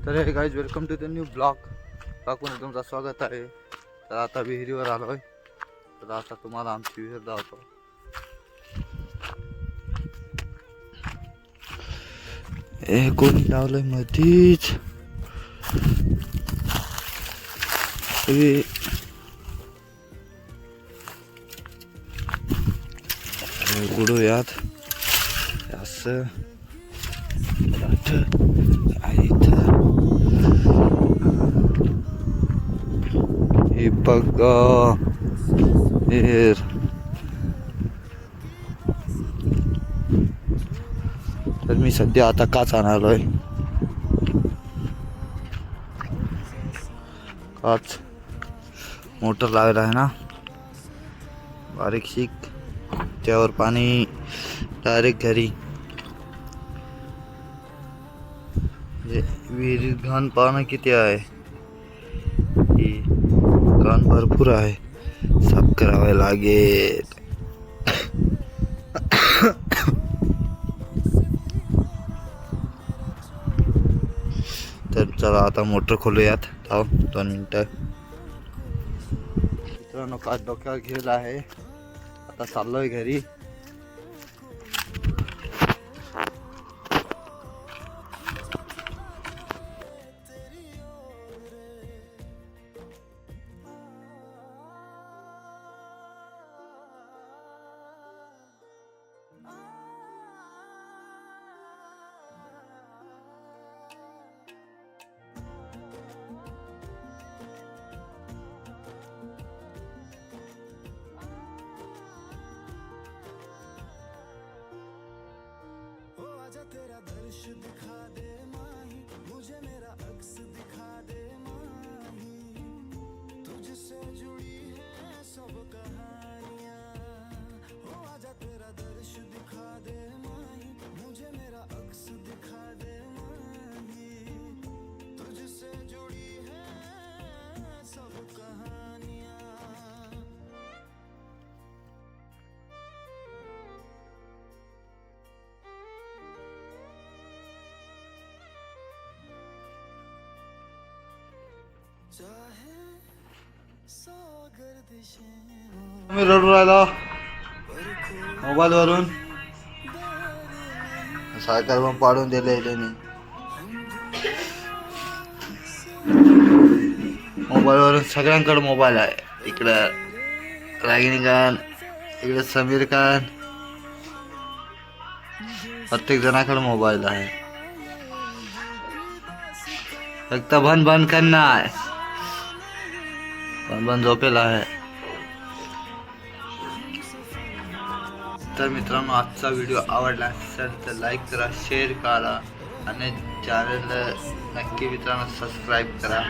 तर hey guys welcome to the new blog मध्ये तुमचं स्वागत आहे. तर आता विहिरीवर आलोय. तर आता तुम्हाला आमची विहीर दाखवतो. हे कोणी लावलंय मधीच गुडूयात असं हे बघा विहीर. तर मी सध्या आता काच आणालोय. काच मोटर लावला आहे ना बारीक शिक, त्यावर पाणी डायरेक्ट घरी. विहिरीत घाण पाणी किती आहे, घाण भरपूर आहे, साफ करावे लागेल. तर चला आता मोटर खोलूयात. 2 मिनिटं. मित्रांनो काच डोक्यावर घेतला आहे. आता चाललोय घरी. तेरा दर्श दिखा दे माही, मुझे मेरा अक्स दिखा दे माही, तुझसे जुड़ी है सब कहानियां. हो आजा तेरा दर्श दिखा दे माही, मुझे मेरा अक्स दिखा दे माही, तुझसे जुड़ी है सब कहानियां. मी रडू राहिलो मोबाईल वरून. सायकल पण पाडून दिले त्यांनी. मोबाईल वरून सगळ्यांकडे मोबाईल आहे. इकडं रागिनी खान, इकडे समीर खान, प्रत्येक जणाकडे मोबाईल आहे. फक्त बंद करणार, बंद झोपेला आहे. तर मित्रांनो आजचा व्हिडिओ आवडला असेल तर लाईक करा, शेअर करा आणि चॅनलला नक्की मित्रांनो सबस्क्राईब करा.